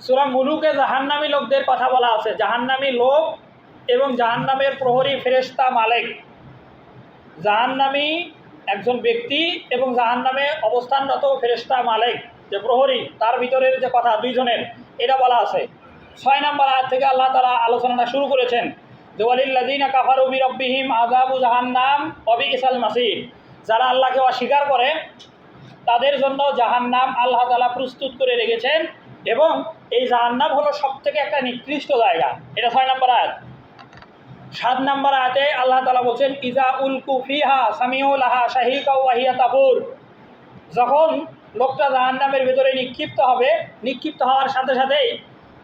সূরা মুলুকে জাহান্নামী লোকদের কথা বলা আছে। জাহান্নামী লোক এবং জাহান্নামের প্রহরী ফেরেশতা মালিক। জাহান্নামী একজন ব্যক্তি এবং জাহান্নামে অবস্থানরত ফেরেশতা মালিক যে প্রহরী, তার ভিতরের যে কথা দুইজনের, এটা বলা আছে। 6 নম্বর আয়াত থেকে আল্লাহ তাআলা আলোচনাটা শুরু করেছেন যে ওয়ালিল্লাযিনা কাফারু বিরাব্বিহিম আযাবু জাহান্নাম ওয়া বিইসাল মাসির। যারা আল্লাহকে অস্বীকার করে তাদের জন্য জাহান্নাম আল্লাহ তাআলা প্রস্তুত করে রেখেছেন, এবং এই জাহান্নাম হলো সবথেকে একটা নিকৃষ্ট জায়গা। এটা 6 নম্বর আয়াত। 7 নম্বর আয়াতে আল্লাহ তাআলা বলছেন ইজা উলকু ফিহা সামিউ লাহা শাহিকা ওয়া হিয়া তাফুর। যখন লোকটা জাহান্নামের ভিতরে নিক্ষিপ্ত হবে, নিক্ষিপ্ত হওয়ার সাথে সাথেই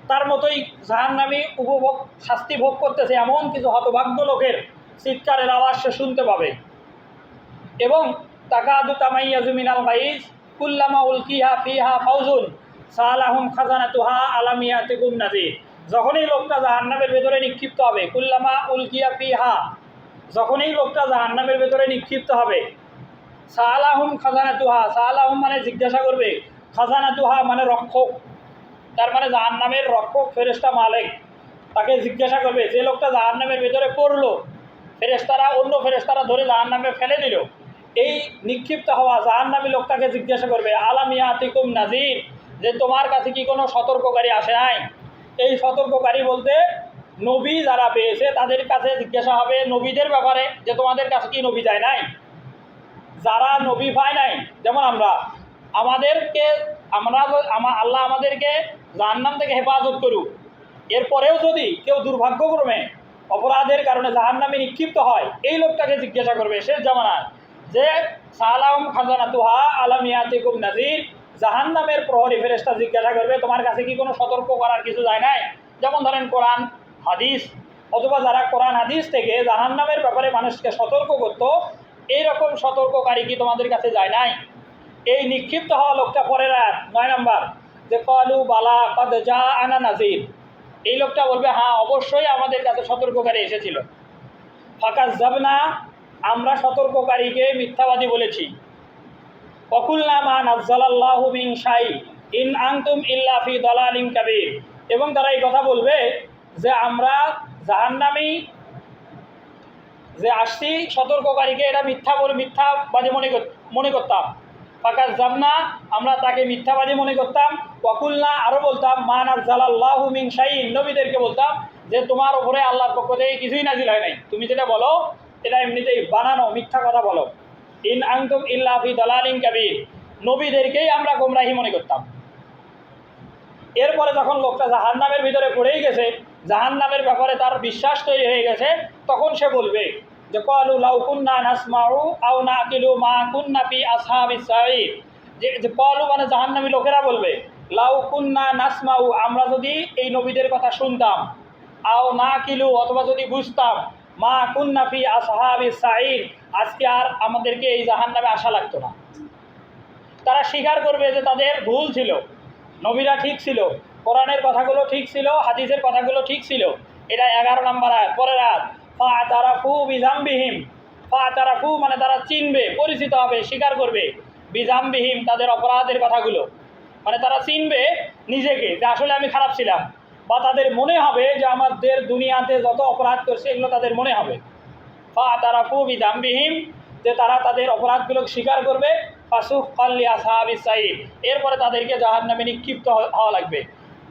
তার মতোই জাহান্নামী উপভোগ শাস্তি ভোগ করতেছে এমন কিছু হতভাগ্য লোকের চিৎকারের আওয়াজ সে শুনতে পাবে। এবং তাকাদু তামাইয়াজু মিনাল গাইজ কুল্লামা উলকিহা ফিহা ফাউজুন সালাহুম খাজানাতুহা আলাম ইয়াতিকুম নাযীর। যখনই লোকটা জাহান্নামের ভেতরে নিক্ষিপ্ত হবে, কুল্লামা উলকিয়া ফিহা, যখনই লোকটা জাহান্নামের ভেতরে নিক্ষিপ্ত হবে, সালাহুম খাজানাতুহা, সালাহুম মানে জিজ্ঞাসা করবে, খাজানাতুহা মানে রক্ষক, তার মানে জাহান্নামের রক্ষক ফেরেশতা মালিক তাকে জিজ্ঞাসা করবে। যে লোকটা জাহান্নামের ভেতরে পড়লো, ফেরেশতারা অন্য ফেরেশতারা ধরে জাহান্নামে ফেলে দিল, এই নিক্ষিপ্ত হওয়া জাহান্নামী লোকটাকে জিজ্ঞাসা করবে আলাম ইয়াতিকুম নাযীর, যে তোমার কাছে কি কোনো সতর্ককারী আসে নাই? এই সতর্ককারী বলতে নবী যারা পেয়েছে তাদের কাছে জিজ্ঞাসা হবে নবীদের ব্যাপারে, যে তোমাদের কাছে কি নবী যায় নাই? যারা নবী পায় নাই, যেমন আমাদেরকে আল্লাহ আমাদেরকে জাহান্নাম থেকে হেফাজত করুক, এরপরেও যদি কেউ দুর্ভাগ্যক্রমে অপরাধের কারণে জাহান্নামে নিক্ষিপ্ত হয়, এই লোকটাকে জিজ্ঞাসা করবে শেষ জামানায় যে সালাম খাজানাতুহা আলাম ইয়াতিকুম নাযীর, জাহান্নামের প্রহরী ফেরেশতা জিজ্ঞাসা করবে তোমার কাছে কি কোনো সতর্ক করার কিছু যায় নাই? যেমন ধরেন কোরআন হাদিস, অথবা যারা কোরআন হাদিস থেকে জাহান্নামের ব্যাপারে মানুষকে সতর্ক করত, এইরকম সতর্ককারী কি তোমাদের কাছে যায় নাই? এই নিক্ষিপ্ত হওয়া লোকটা পরের আয়াত 9 নম্বর, যে ক্বালু বালা ক্বাদ জাআনা নাযীর। এই লোকটা বলবে হ্যাঁ অবশ্যই আমাদের কাছে সতর্ককারী এসেছিল। ফাকাজ্জাবনা, আমরা সতর্ককারীকে মিথ্যাবাদী বলেছি। ওয়াকুলনা মা নাজ্জালাল্লাহু মিন শাই ইন আনতুম ইল্লা ফি দালালিন কাবীর। এবং তারা এই কথা বলবে যে আমরা জাহান্নামী যে আসছি সতর্ককারীকে এটা মিথ্যাবাদী মনে করতাম। ফাকাজ্জাবনা, আমরা তাকে মিথ্যাবাদী মনে করতাম। ওয়াকুলনা, আরও বলতাম মা নাজ্জালাল্লাহু মিন শাইইন, নবীদেরকে বলতাম যে তোমার উপরে আল্লাহর পক্ষ থেকে কিছুই নাজিল হয় নাই, তুমি যেটা বলো এটা এমনিতেই বানানো মিথ্যা কথা বলো। ইন আনতুম ইল্লা ফি দালালিন কাবীর, নবীদেরকেই আমরা গোমরাহী মনে করতাম। এরপরে যখন লোকটা জাহান্নামের ভিতরে পড়েই গেছে, জাহান্নামের ব্যাপারে তার বিশ্বাস তৈরি হয়ে গেছে, তখন সে বলবে যে ক্বালু লাউ কুন্না নাসমাউ আও নাকিলু মা কুন্না ফি আসহাবিস সাঈর। যে ক্বালু মানে জাহান্নামী লোকেরা বলবে লাউ কুন্না নাসমাউ, আমরা যদি এই নবীদের কথা শুনতাম, আও নাকিলু অথবা যদি বুঝতাম, মা কুন্না ফি আসহাবিস সাঈর, আজকে আর আমাদেরকে এই জাহান্নামে আসা লাগতো না। তারা স্বীকার করবে যে তাদের ভুল ছিল, নবীরা ঠিক ছিল, কোরআনের কথাগুলো ঠিক ছিল, হাদিসের কথাগুলো ঠিক ছিল। এটা 11 নম্বর আয়াত। পরের আয়াত ফাতারাফু বিজামবিহিম, ফাতারাফু মানে তারা চিনবে, পরিচিত হবে, স্বীকার করবে, বিজামবিহিম তাদের অপরাধের কথাগুলো, মানে তারা চিনবে নিজেকে যে আসলে আমি খারাপ ছিলাম, বা তাদের মনে হবে যে আমাদের দুনিয়াতে যত অপরাধ করছে এগুলো তাদের মনে হবে। ফাতারাফু বিজামবিহিম, যে তারা তাদের অপরাধগুলো স্বীকার করবে। ফাসুক্কাল লিআসহাবিস সাঈর, এরপরে তাদেরকে জাহান্নামে নিক্ষিপ্ত হওয়া লাগবে।